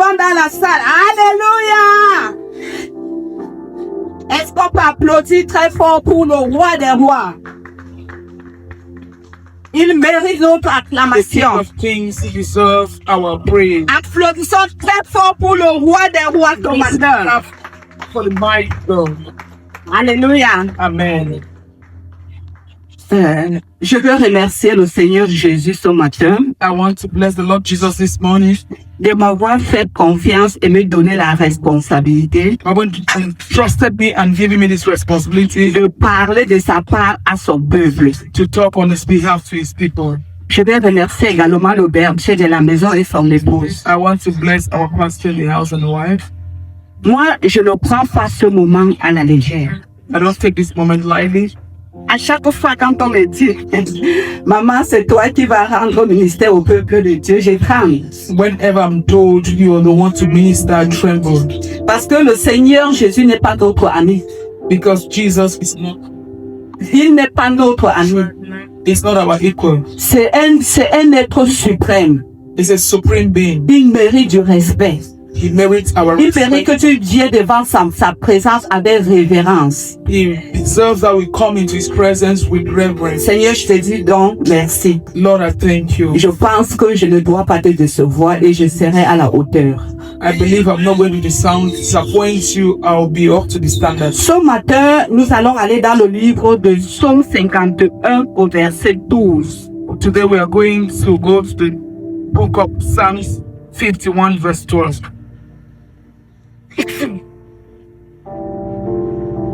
vivants dans la salle. Alléluia. Est-ce qu'on peut applaudir très fort pour le roi des rois? Il mérite notre acclamation. The King of Kings deserves our praise. Applaudissons très fort pour le roi des rois, commandeur. For the mighty God. Alléluia. Amen. Je veux remercier le Seigneur Jésus ce matin I want to bless the Lord Jesus this morning. de m'avoir fait confiance et me donner la responsabilité I want to trusted me and giving me this responsibility de parler de sa part à son peuple. to talk on his behalf to his people. Je vais remercier également le berger de la maison et son épouse. I want to bless our pastor in the house and wife. Moi, je ne prends pas ce moment à la légère. I don't take this moment lightly. À chaque fois quand on me dit, maman, c'est toi qui vas rendre au ministère au peuple de Dieu, je tremble. Whenever I'm told you are the one to minister, I tremble. Parce que le Seigneur Jésus n'est pas notre ami. Because Jesus is not, Il n'est pas notre ami. is not our equal. C'est un être suprême. He's a supreme being. Il mérite du respect. He merits our Il mérite respect. que tu viennes devant sa présence avec révérence. He deserves that we come into his presence with reverence. Seigneur, je te dis donc merci. Lord, I thank you. Je pense que je ne dois pas te décevoir et je serai à la hauteur. I believe I'm not going to disappoint you. I'll be up to the standard. Ce matin, nous allons aller dans le livre de Psaume 51 au verset 12. Today we are going to go to the book of Psalms 51 verse 12.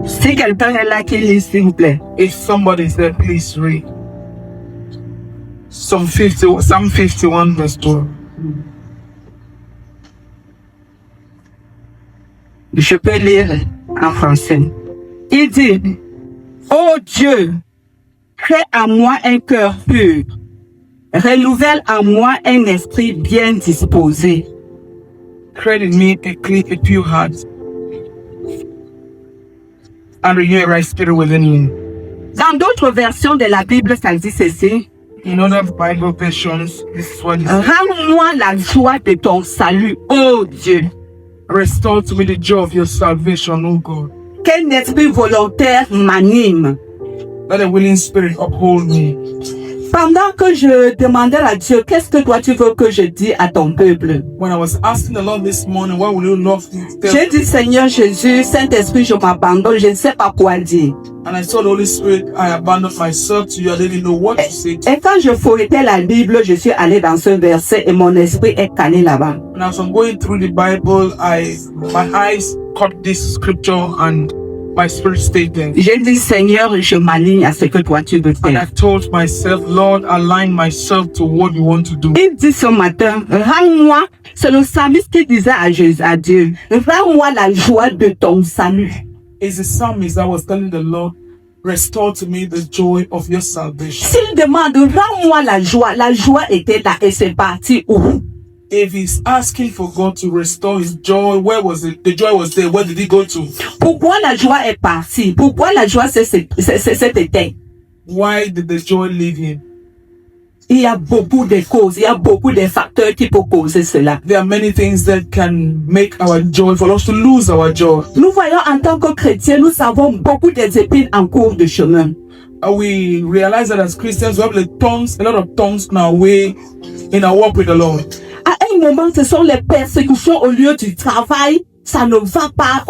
Si quelqu'un est là qui lit, s'il vous plaît. If somebody is there, please read. Psalm 51 verse 12. Je peux lire en français. Il dit, ô Dieu, crée en moi un cœur pur, renouvelle en moi un esprit bien disposé. Create in me a pure heart, and renew a right spirit within me. Dans d'autres versions de la Bible, ça dit ceci. In other Bible versions, this is what it says. Rends-moi la joie de ton salut, ô Dieu. Restore to me the joy of your salvation, O God. Qu'un esprit volontaire m'anime. Let a willing spirit uphold me. Pendant que je demandais à Dieu, qu'est-ce que toi tu veux que je dise à ton peuple? When I was asking the Lord this morning, what will you love me to tell? J'ai dit, Seigneur Jésus, Saint-Esprit, je m'abandonne, je ne sais pas quoi dire. And I told the Holy Spirit, I abandoned myself to you. I didn't know what to say to you. Et quand je feuilletais la Bible, je suis allé dans ce verset et mon esprit est calé là-bas. And as I'm going through the Bible, my eyes caught this scripture and my spirit stayed there. J'ai dit, Seigneur, je m'aligne à ce que toi tu veux And I faire. told myself, Lord, align myself to what you want to do. Il dit ce matin, rends-moi, c'est le psalmiste qui disait à Jésus, à Dieu, rends-moi la joie de ton salut. It's the psalmist that was telling the Lord, restore to me the joy of your salvation. S'il demande, rends-moi la joie était là et c'est parti où? If he's asking for God to restore his joy, where was it? The joy was there. Where did he go to? Pourquoi la joie est partie? Pourquoi la joie s'est éteinte? Why did the joy leave him? Il y a beaucoup de causes, il y a beaucoup de facteurs qui peuvent causer cela. There are many things that can make our joy, for us to lose our joy. Nous voyons en tant que chrétiens, nous avons beaucoup d'épines en cours de chemin. We realize that as Christians, we have a lot of thorns in our way, in our walk with the Lord. À un moment, ce sont les persécutions au lieu du travail. Ça ne va pas,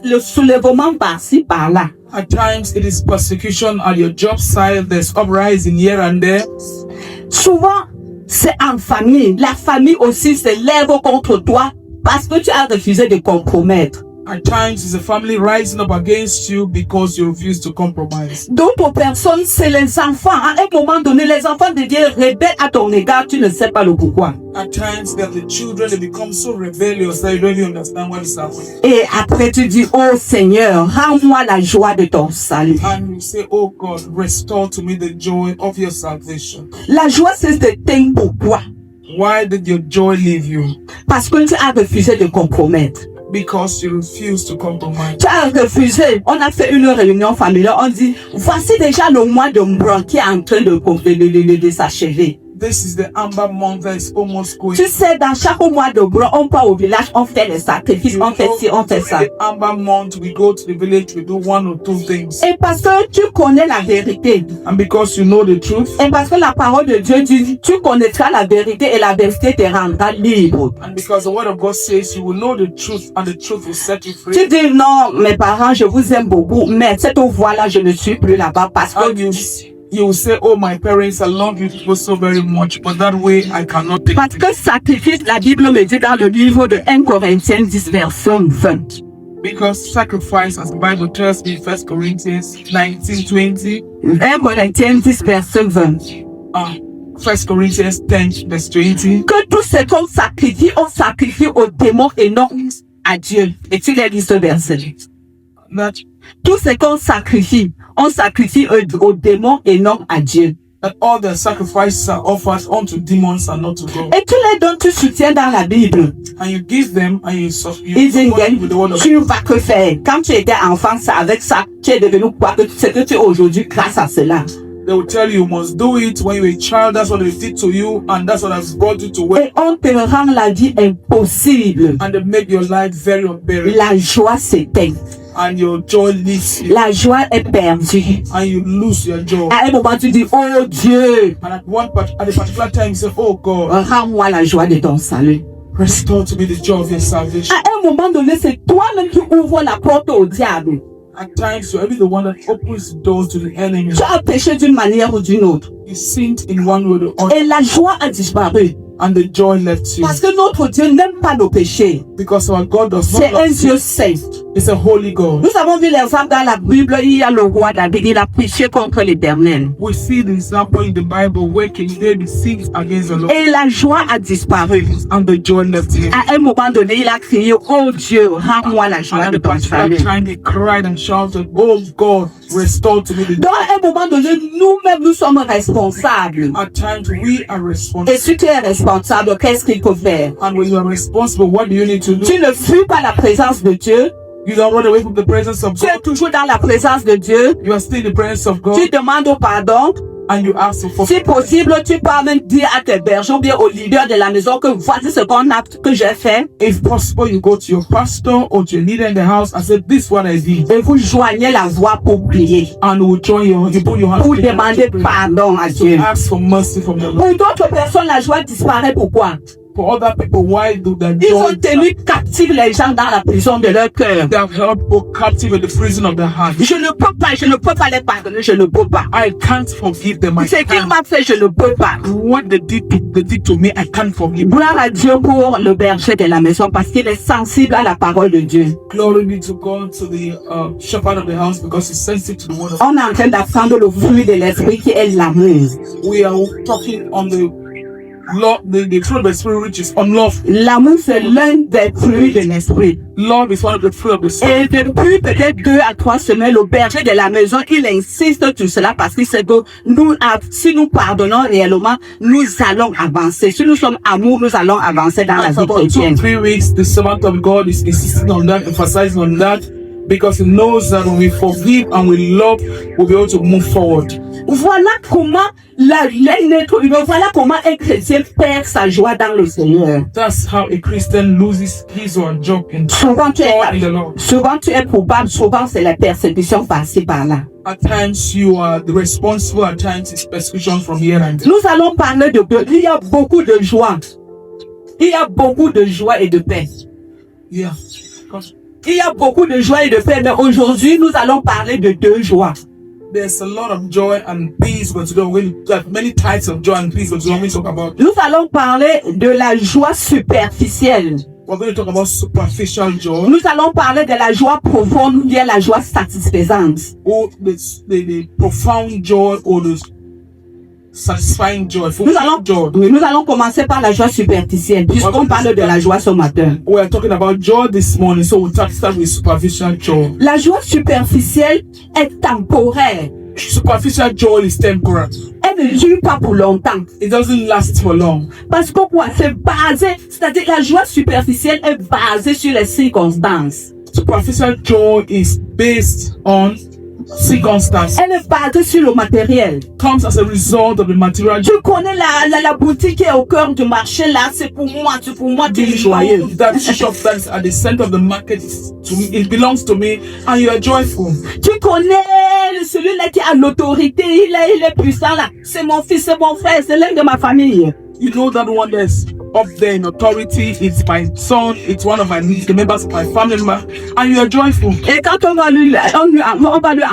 le soulèvement par-ci, par-là. At times, it is persecution at your job site. There's uprising here and there. Souvent, c'est en famille. La famille aussi se lève contre toi parce que tu as refusé de compromettre. At times, it's a family rising up against you because you refuse to compromise. D'autres personnes, c'est les enfants. À un moment donné, les enfants deviennent rebelles à ton égard. Tu ne sais pas le pourquoi. At times, they're the children, they become so rebellious that you don't even understand what is happening. Et après, tu dis, oh Seigneur, rends-moi la joie de ton salut. And you say, oh God, restore to me the joy of your salvation. La joie s'est éteinte pourquoi? Why did your joy leave you? Parce que tu as refusé de compromettre. Because you refuse to compromise. Tu as refusé. On a fait une réunion familiale. On dit, voici déjà le mois de Mbran qui est en train de s'achever. This is the Amber month that is almost going. Tu sais, dans chaque mois de gros, on part au village, on fait les sacrifices, on fait ci, on fait ça. The Amber month, we go to the village, we do one or two things. Et parce que tu connais la vérité, And because you know the truth, et parce que la parole de Dieu dit, tu connaîtras la vérité et la vérité te rendra libre. and because the word of God says you will know the truth and the truth will set you free. Tu dis non, mes parents, je vous aime beaucoup, mais cette voie-là, je ne suis plus là-bas parce que And you will say, oh, my parents, I love you people so very much, but that way I cannot take parce it. que sacrifice, la Bible me dit dans le livre de 1 Corinthiens 10, verset 20. Because sacrifice, as the Bible tells me, 1 Corinthians 19:20, 1 Corinthiens 10, verset 20. 1 Corinthians 10, verse 20, Que tout ce qu'on sacrifie, on sacrifie aux démons et non à Dieu. Et tu les lis ce verset. that, Tout ce qu'on sacrifie, on sacrifie aux démons et non à Dieu. that all the sacrifices are offered unto demons and not to God. Et tu les donnes, tu soutiens dans la Bible. And you give them and you Ils support disent, with the word of tu ne vas que faire. Quand tu étais enfant, c'est avec ça, tu es devenu quoi que ce que tu es aujourd'hui grâce à cela. They will tell you must do it when you were a child. That's what they did to you, and that's what has brought you to where. Et on te rend la vie impossible. And they make your life very unbearable, La joie s'éteint. and your joy leaves you, La joie est perdue. and you lose your joy. À un moment, tu dis, oh Dieu, And at a particular time, you say, "Oh God, rends-moi la joie de ton salut. restore to me the joy of your salvation." À un moment donné, c'est toi-même qui ouvres la porte au diable. At times, you're the one that opens doors to the enemy. Tu as péché d'une manière ou d'une autre. You sinned in one way or the other, Et la joie a disparu. and the joy left you. Parce que notre Dieu n'aime pas nos péchés. Because our God does C'est not un love Dieu you. saint. It's a holy God. Nous avons vu l'exemple dans la Bible. Il y a le roi David. Il a péché contre l'Éternel. We see the example in the Bible where King David sins against the Lord, Et la joie a disparu. and the joy left him. À un moment donné, il a crié, oh Dieu, rends-moi la joie And de at a ton particular salut. time, he cried and shouted, "Oh God, restore to me the joy." Dans un moment donné, nous-mêmes, nous sommes responsables. At times, we are Et responsible. si tu es responsable, qu'est-ce qu'il faut faire? And when you are responsible, what do you need to do? Tu ne fuis pas la présence de Dieu. You don't run away from the presence of Tu es God. toujours dans la présence de Dieu. You are still in the presence of God, Tu demandes pardon. and you ask for Si forgiveness. possible, tu peux même dire à tes bergers ou bien au leader de la maison que voici ce que j'ai fait. If possible, you go to your pastor or to your leader in the house and say, "This is what I did," Et vous joignez la voix pour prier. and you put your hands Pour together demander to pray. pardon à To Dieu. ask for mercy from the Lord. Pour d'autres personnes, la joie disparaît. Pourquoi? For other people, why do the Ils ont joy? tenu captifs les gens dans la prison de leur cœur. They have held people captive in the prison of their heart. Je ne peux pas les pardonner, je ne peux pas. I can't forgive them. I Ce qu'il can't. m'a fait, je ne peux pas. What they did to me, I can't forgive. Gloire à Dieu pour le berger de la maison parce qu'il est sensible à la parole de Dieu. Glory be to God, to the shepherd of the house, because he's sensitive to the word of God. On est en train d'apprendre le fruit de l'esprit qui est l'amour. We are talking on the love, the fruit of the spirit, which is on love. L'amour, c'est l'un des fruits de l'esprit. Love is one of the fruit of the spirit. Et depuis peut-être 2 à 3 semaines, le berger de la maison, il insiste sur cela parce qu'il sait que nous, si nous pardonnons réellement, nous allons avancer. Si nous sommes amour, nous allons avancer dans la And for vie about 2 chrétienne. 3 weeks, the servant of God is insisting on that, emphasizing on that, because he knows that when we forgive and we love, we'll be able to move forward. Voilà comment voilà comment un chrétien perd sa joie dans le Seigneur. That's how a Christian loses his or her joy in Souvent tu God. es coupable, souvent c'est la persécution par-ci par-là. At times you are the responsible, at times it's persecution from here and there. Nous allons parler de Dieu. Il y a beaucoup de joie. Il y a beaucoup de joie et de paix. Yeah. Il y a beaucoup de joie et de paix, mais aujourd'hui, nous allons parler de 2 joies. There's a lot of joy and peace, but today we're going to have many types of joy and peace, but today we talk about. Nous allons parler de la joie superficielle. We're going to talk about superficial joy, Nous allons parler de la joie profonde ou bien la joie satisfaisante. or the profound joy, or the satisfying joy, fulfilling joy. Nous allons commencer par la joie superficielle, puisqu'on parle de la joie ce matin. We are talking about joy this morning, so we'll start with superficial joy. La joie superficielle est temporaire. Superficial joy is temporary. Elle ne dure pas pour longtemps. It doesn't last for long. Parce que quoi? C'est-à-dire la joie superficielle est basée sur les circonstances. Superficial joy is based on circumstance Elle est basée sur le matériel. comes as a result of the material. Tu connais la boutique qui est au cœur du marché là, c'est pour moi, tu es joyeux. That shop that is at the center of the market is to me, it belongs to me, and you are joyful. Tu connais celui-là qui a l'autorité, il est puissant là. C'est mon fils, c'est mon frère, c'est l'un de ma famille. You know that one that's up there in authority. It's my son. It's one of the members of my family member, and you are joyful. Et quand on va lui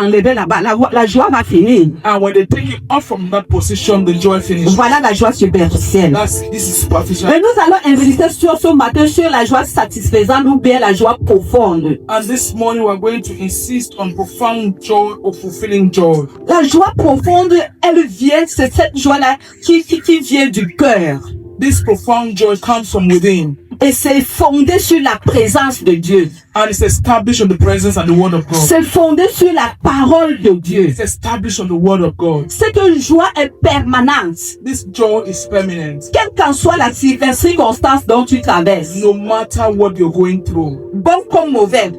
enlever là-bas, la joie va finir. And when they take you off from that position, the joy finishes. Voilà la joie superficielle. This is superficial. Mais nous allons insister sur ce matin sur la joie satisfaisante ou bien la joie profonde. And this morning we are going to insist on profound joy or fulfilling joy. La joie profonde, elle vient, c'est cette joie-là qui vient du cœur. This profound joy comes from within. Et c'est fondé sur la présence de Dieu. And it's established on the presence and the word of God. C'est fondé sur la parole de Dieu. It's established on the word of God. Cette joie est permanente. This joy is permanent. Quelle qu'en soit la circonstance dont tu traverses, No matter what you're going through, bon comme mauvais,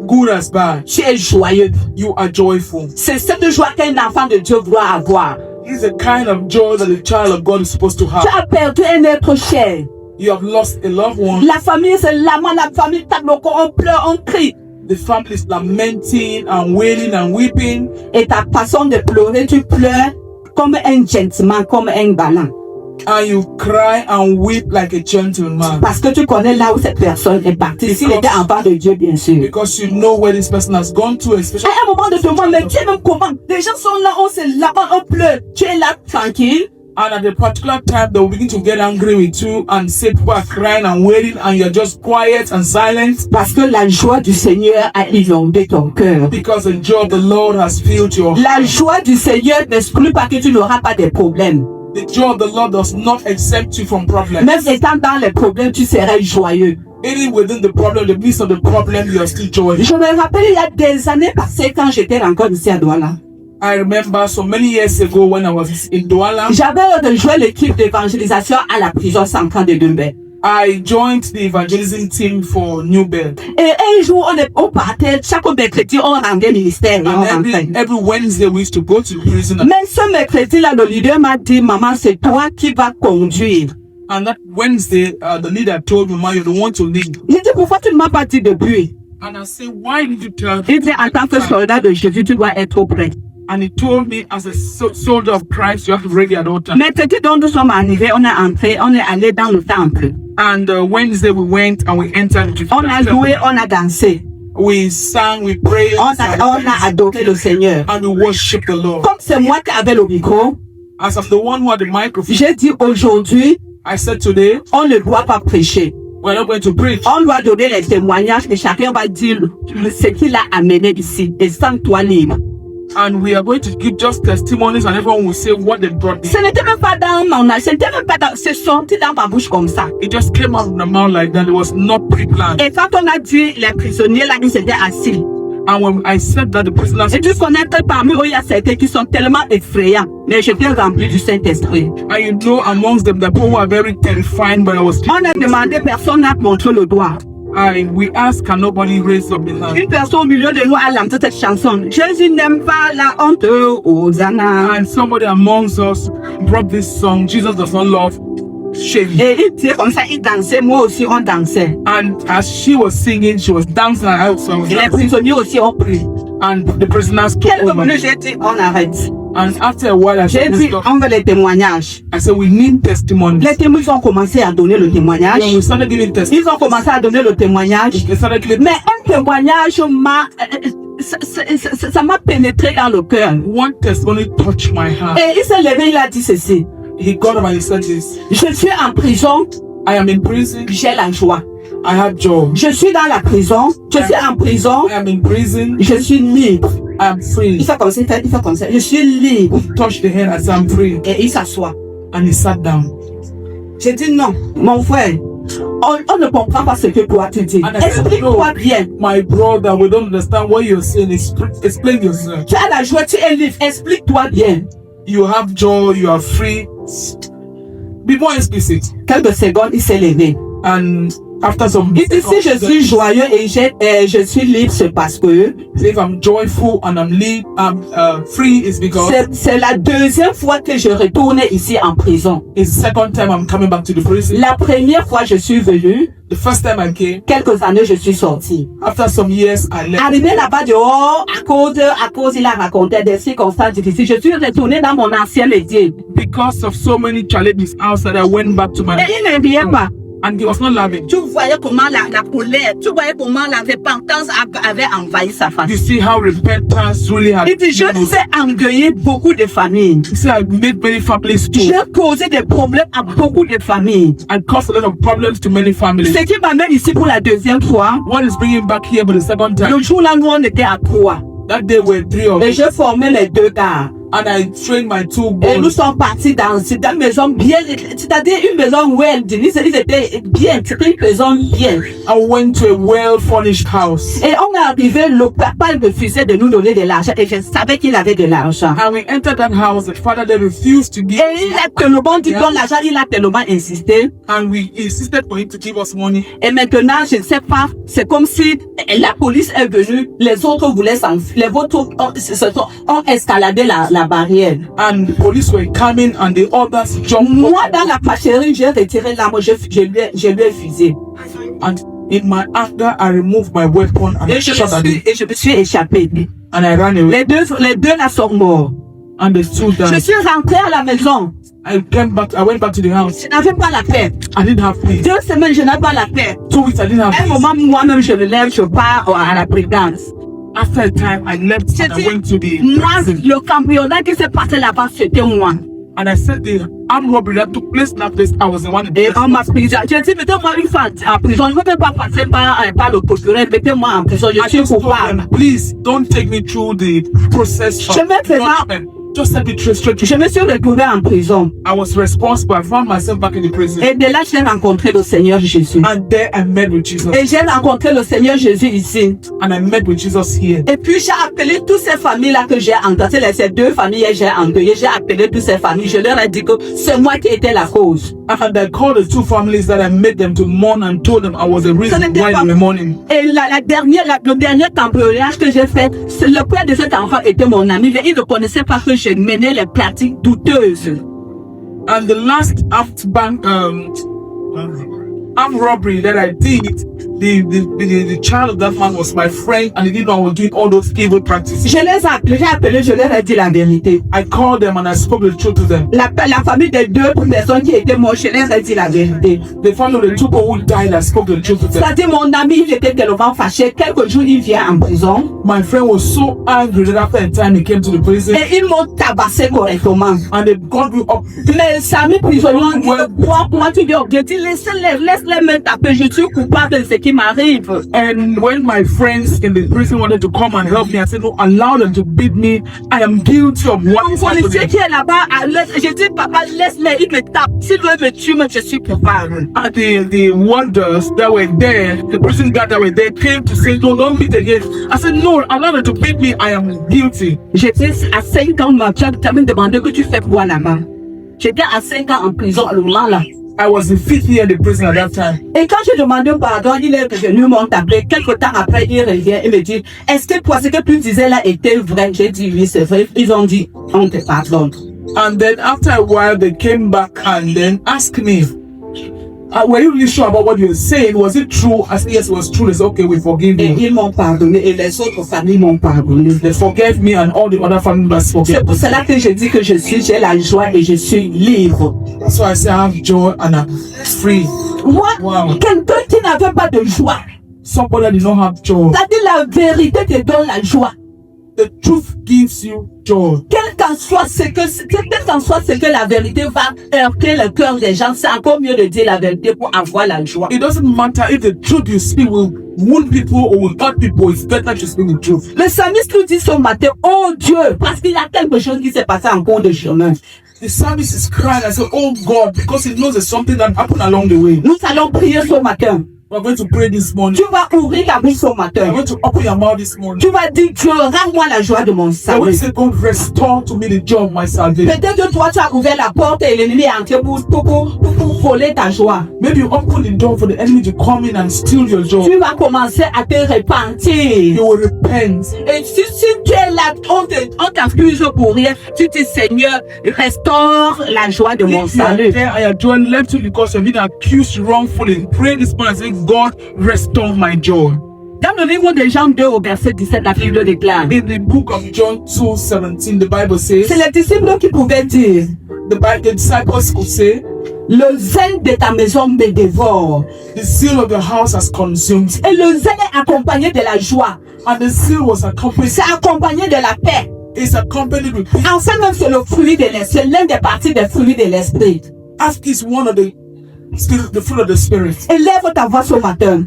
good as bad, tu es joyeux. you are joyful. C'est cette joie qu'un enfant de Dieu doit avoir. It's the kind of joy that the child of God is supposed to Tu have. as perdu un être cher. You have lost a loved one. La famille se lament, la famille tape le corps, on pleure, on crie. The family is lamenting and wailing and weeping. Et ta façon de pleurer, tu pleures comme un gentleman, comme un galant. And you cry and weep like a gentleman. Parce que tu connais là où cette personne est partie. S'il était enfant de Dieu, bien sûr. Because you know where this person has gone to, especially. À un moment de te demander, mais Dieu même comment? Les gens sont là, on se lament, on pleure. Tu es là tranquille. And at a particular time, they will begin to get angry with you and say people are crying and wailing, and you're just quiet and silent. Parce que la joie du Seigneur a inondé ton cœur. Because the joy of the Lord has filled your heart. La joie du Seigneur n'exclut pas que tu n'auras pas de problèmes. The joy of the Lord does not exempt you from problems. Même étant dans les problèmes, tu seras joyeux. Even within the problem, the midst of the problem, you are still joyful. Je me rappelle il y a des années passées quand j'étais encore ici à Douala. I remember so many years ago when I was in Douala, J'avais joué l'équipe d'évangélisation à la prison centrale de Dumbé. I joined the evangelism team for New Bed. Et un jour, on partait, chaque mercredi, on rendait ministère. Et on And rentrait. every Wednesday we used to go to the prison. Mais ce mercredi-là, le leader m'a dit, maman, c'est toi qui vas conduire. And that Wednesday, the leader told me, "Ma, you're the one to lead." J'ai dit, pourquoi tu ne m'as pas dit depuis? And I said, "Why did you tell me?" Il dit, en tant que soldat de Jésus, tu dois être prêt. And he told me, as a soldier of Christ, you have to be ready at all times. Mercredi, dont nous sommes arrivés, on est entré, on est allé dans le temple. And Wednesday we went and we entered into On a the joué, on a dansé. We sang, we prayed, On a adoré le Seigneur. and we worshiped the Lord. Comme c'est moi qui avais le micro, As I'm the one who had the microphone, j'ai dit aujourd'hui, I said today, on ne doit pas prêcher. we're not going to preach. On doit donner les témoignages et chacun va dire ce qu'il a amené ici. Et sans toi libre. And we are going to give just testimonies and everyone will say what they brought me. Ce n'était même pas dans mon âge, ce n'était même pas dans, c'est sorti dans ma bouche comme ça. It just came out of the mouth like that. It was not pre-planned. Et quand on a dit les prisonniers là, ils étaient assis. And when I said that, the prisoners, Et tu connais que parmi eux, il y a certains qui sont tellement effrayants. Mais j'étais rempli du Saint-Esprit. and you know amongst them, the people were very terrifying, but I was, On a demandé, personne n'a montré le doigt. we asked, can nobody raise up his hand? Une personne au milieu de nous a lancé cette chanson. Jésus n'aime pas la honte, Hosanna. And somebody amongst us brought this song, Jesus does not love shame. Et il disait comme ça, il dansait, moi aussi on dansait. And as she was singing, she was dancing and I was Et les prisonniers aussi ont pris. and the prisoners took Quelques over. minutes, j'ai dit, on arrête. And after a while, I J'ai said, dit, on veut les témoignages. we need testimonies. Les témoins ont commencé à donner le témoignage. When we started giving testimonies, Ils ont commencé à donner le témoignage. they started giving Mais un témoignage ça m'a pénétré dans le cœur. one testimony touched my heart. Et il s'est levé, il a dit ceci. He got up and he said this, Je suis en prison, I am in prison, j'ai la joie. I have joy. Je suis dans la prison, je suis en prison, I am in prison, je suis libre. I am free. Il fait comme ça, il fait comme ça. Je suis libre. He touched the hand as I'm free. Et il s'assoit. And he sat down. J'ai dit non, mon frère, on ne comprend pas ce que toi tu dis. And I said, Explique-toi bien. my brother, we don't understand what you're saying. Explain yourself. Tu as la joie, tu es libre. Explique-toi bien. You have joy, you are free. Be more explicit. Quelques secondes, il s'est levé. And After some Il dit si je suis joyeux et je suis libre, c'est parce que if I'm joyful and I'm free, is because c'est la deuxième fois que je retourne ici en prison. it's the second time I'm coming back to the prison. La première fois je suis venu, The first time I came, quelques années je suis sorti. after some years, I left. Arrivé là-bas dehors, à cause il a raconté des circonstances difficiles, je suis retourné dans mon ancien métier. Because of so many challenges outside, I went back to Et my il ne riait pas. and he was not loving. Tu voyais comment la colère, tu voyais comment la repentance avait envahi sa face. You see how repentance really had. Il dit, je sais engueuiller beaucoup de familles. You see, I made many families too. J'ai causé des problèmes à beaucoup de familles. I caused a lot of problems to many families. Ce qui m'amène ici pour la deuxième fois, What is bringing back here for the second time? le jour là où on était à 3. That day were 3 of Et us, j'ai formé les 2 gars. and I trained my 2 Et nous boys. sommes partis dans une maison bien, c'est-à-dire une maison well, ils étaient bien, c'était une maison bien. I went to a well-furnished house, Et on est arrivé, le papa refusait de nous donner de l'argent et je savais qu'il avait de l'argent. and we entered that house. The father they refused to give, Et il a tellement dit donne l'argent, il a tellement insisté. and we insisted for him to give us money. Et maintenant, je ne sais pas, c'est comme si la police est venue, les autres voulaient s'enfuir, les autres ont escaladé la barrière. And the police were coming, and the others jumped. Moi, dans la fâcherie, j'ai retiré l'arme, je lui ai fusé. And in my anger, I removed my weapon and Et shot at him, je me suis échappé. and I ran away. Les deux là sont morts. And the 2 Je died. suis rentré à la maison. I went back to the house. Je n'avais pas la paix. I didn't have peace. 2 semaines, je n'avais pas la paix. 2 weeks, I didn't have À un peace. moment, moi-même, je me lève, je pars à la brigance. After a time, I left and I went to the Moi, prison. le cambriolage qui s'est passé là-bas, c'était moi. And I said the armed robbery that took place in that place, I was the one. Et on m'a pris. J'ai dit, mettez-moi une fois en prison. Je ne veux même pas passer par le procureur. Mettez-moi en prison. Je I suis just told coupable. them, please don't take me through the process of Je vais faire- judgment. Just set me straight to. Je me suis retrouvé en prison. I was responsible. I found myself back in the prison. Et de là, j'ai rencontré le Seigneur Jésus. And there I met with Jesus. Et j'ai rencontré le Seigneur Jésus ici. And I met with Jesus here. Et puis, j'ai appelé toutes ces familles-là que j'ai endeuillées. Ces 2 familles que j'ai endeuillées. J'ai appelé toutes ces familles. Je leur ai dit que c'est moi qui étais la cause. And I called the 2 families that I made them to mourn and told them I was the reason n'était why pas- they were mourning. Et le dernier cambriolage que j'ai fait, le père de cet enfant était mon ami. Mais il ne connaissait pas que je menais les pratiques douteuses. And the last armed robbery that I did, the child of that man was my friend, and he didn't know I was doing all those evil practices. Je les ai appelés, je leur ai dit la vérité. I called them and I spoke the truth to them. La famille des 2 personnes qui étaient mortes, je les ai dit la vérité. The family of the 2 people who died, I spoke the truth to them. C'est-à-dire, mon ami, il était tellement fâché. Quelques jours, il vient en prison. My friend was so angry that after a time he came to the prison Et ils m'ont tabassé correctement. and they got me up. Les amis prisonniers ont dit, moi, tu dis, j'ai dit, laisse-les me taper. Je suis coupable de ce qui m'arrive. And when my friends in the prison wanted to come and help me, I said, no, allow them to beat me. I am guilty of what Mon is happening. policier qui est là-bas, j'ai dit, papa, laisse-les, il me tape. S'il veut me tuer, moi, je suis coupable. And the warders that were there, the prison guard that were there, came to say, no, don't beat again. I said, no, allow them to beat me. I am guilty. J'étais à 5 ans, tu as me demandé que tu fais quoi là-bas. J'étais à 5 ans en prison, à moment là. I was in 5th year in the prison at that time. Et quand je demandais pardon, il est venu m'ont appelé. Quelque temps après, il revient et me dit, est-ce que toi, ce que tu disais là était vrai? J'ai dit, oui, c'est vrai. Ils ont dit, on te pardonne. And then after a while, they came back and then asked me, were you really sure about what you were saying? Was it true? I said, yes, it was true. They said, okay, we forgive Et you. ils m'ont pardonné et les autres familles m'ont pardonné. They forgave me and all the other family members forgave C'est pour cela que je dis que j'ai la joie et je suis libre. That's why I say I have joy and I'm free. Moi, Wow. quelqu'un qui n'avait pas de joie, Somebody that did not have joy. c'est-à-dire la vérité te donne la joie. The truth gives you joy. Quel qu'en soit ce que la vérité va heurter le cœur des gens, c'est encore mieux de dire la vérité pour avoir la joie. It doesn't matter if the truth you speak will wound people or will hurt people. It's better to speak the truth. Le psalmiste nous dit ce matin, oh Dieu, parce qu'il y a quelque chose qui s'est passé en cours de chemin. The psalmist is crying. I said, oh God, because he knows there's something that happened along the way. Nous allons prier ce matin. We're going to pray this morning. Tu vas ouvrir ta bouche ce You're matin. going to open your mouth this morning. Tu vas dire, Dieu, rends-moi la joie de mon You're salut. going to say, God, restore to me the joy of my salvation. Peut-être que toi, tu as ouvert la porte et l'ennemi est entré pour voler ta joie. Maybe you open the door for the enemy to come in and steal your joy. Tu vas commencer à te repentir. You will repent. Et si tu es là, on t'accuse pour rien, tu dis, Seigneur, restaure la joie de mon If you are salut. there and your joy left you because you've been accused wrongfully, pray this morning and say, God, restore my joy. Dans le livre de Jean 2 au verset 17, la Bible déclare. In the book of John 2:17, the Bible says, C'est les disciples qui pouvaient dire, the disciples could say, le zèle de ta maison me dévore. the seal of your house has consumed. Et le zèle est accompagné de la joie. And the seal was accompanied, C'est accompagné de la paix. it's accompanied with peace. Enfin, même c'est le fruit de l'esprit, c'est l'un des parties des fruits de l'esprit. Ask is one of the fruit of the Spirit. Élève ta voix ce matin.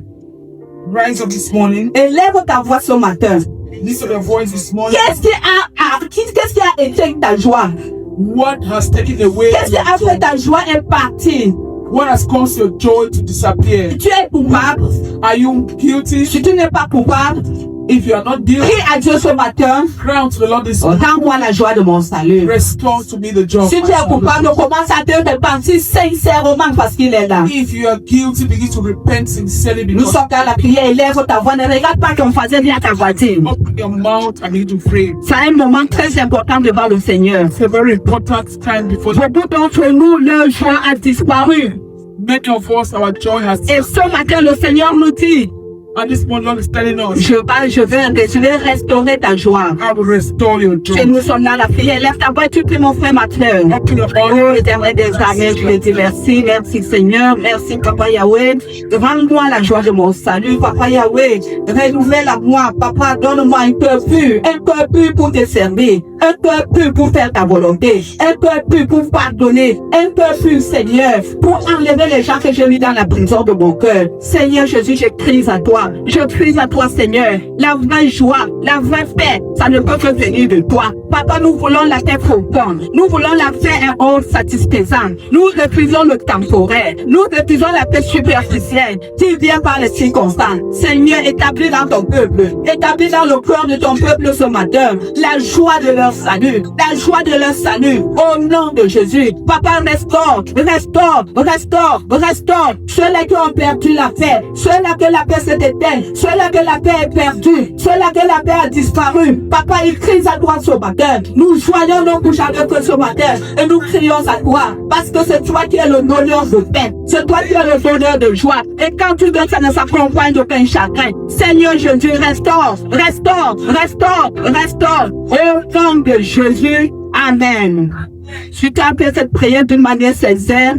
Rise up this morning. Élève ta voix ce matin. Listen to your voice this morning. Qu'est-ce qui a éteint ta joie? What has taken away Qu'est-ce qui a your fait joy? ta joie est partie? What has caused your joy to disappear? Tu es coupable. Are you guilty? Si tu n'es pas coupable, If you are not guilty, prie à Dieu ce matin. cry unto the Lord this morning. Rends-moi la joie de mon salut. Restore to me the joy of Si my tu es coupable, salvation. commence à te repentir sincèrement parce qu'il est là. If you are guilty, begin to repent sincerely Nous because sommes dans la prière, élève ta voix, ne regarde pas ton voisin, viens à ta voisine. open your mouth and begin to pray. C'est un moment très important devant le Seigneur. It's a very important time before Beaucoup d'entre nous, leur joie a disparu. many of us, our joy has. Et ce matin, le Seigneur nous dit, And this morning, Lord is telling us, je vais restaurer ta joie. I will restore your Et joy. nous sommes dans la prière. Lève ta voix, tu pries mon frère, ma soeur. Open your Oh, heart. éternel des armées, je te dis merci, merci Seigneur, merci Papa Yahweh. Rends-moi la joie de mon salut, Papa Yahweh. Renouvelle à moi, Papa, donne-moi un cœur pur pour te servir, un cœur pur pour faire ta volonté, un cœur pur pour pardonner, un cœur pur, Seigneur, pour enlever les gens que j'ai mis dans la prison de mon cœur. Seigneur Jésus, je crie à toi. Je crie à toi, Seigneur. La vraie joie, la vraie paix, ça ne peut que venir de toi. Papa, nous voulons la paix profonde. Nous voulons la paix un ordre satisfaisant. Nous refusons le temporaire. Nous refusons la paix superficielle qui vient par les circonstances. Seigneur, établis dans ton peuple, établis dans le cœur de ton peuple ce matin, la joie de leur salut, la joie de leur salut, au nom de Jésus. Papa, restaure, restaure, restaure, restaure ceux-là qui ont perdu la paix, ceux-là que la paix s'est éteinte, ceux-là que la paix est perdue, ceux-là que la paix a disparu. Papa, il crie à toi ce matin. Nous joignons nos bouches avec eux ce matin et nous crions à toi parce que c'est toi qui es le donneur de paix, c'est toi qui es le donneur de joie. Et quand tu donnes, ça ne s'accompagne d'aucun chagrin. Seigneur Jésus, restaure, restaure, restaure, restaure. Au nom de Jésus, Amen. Si tu as fait cette prière d'une manière sincère,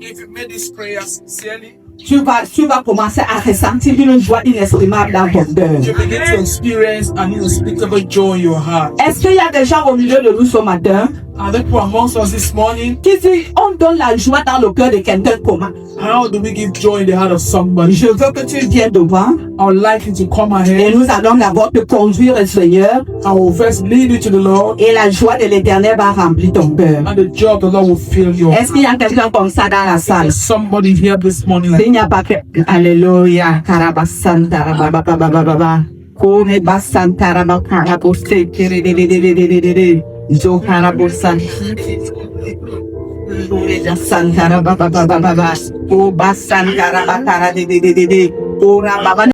If you made this prayer sincerely, tu vas commencer à ressentir une joie inexprimable dans ton cœur. you begin to experience an unspeakable joy in your heart. Est-ce qu'il y a des gens au milieu de nous ce matin Are there people amongst us this morning? qui disent on donne la joie dans le cœur de quelqu'un comment? How do we give joy in the heart of somebody? Je veux que tu viennes devant I would like you to come et ahead. nous allons d'abord te conduire, Seigneur, I will first lead you to the Lord, et la joie de l'Éternel va remplir ton cœur. and the joy of the Lord will fill your heart. Est-ce qu'il y a quelqu'un comme ça dans la salle? There's somebody here this morning like S'il n'y a pas que... Alléluia. Karabasanta rabababababa. Kone basanta rabakarabosse. Terededededededede. Jo karabosan. Santa rabababababa. O basanta rabakara dedededede. O rababa.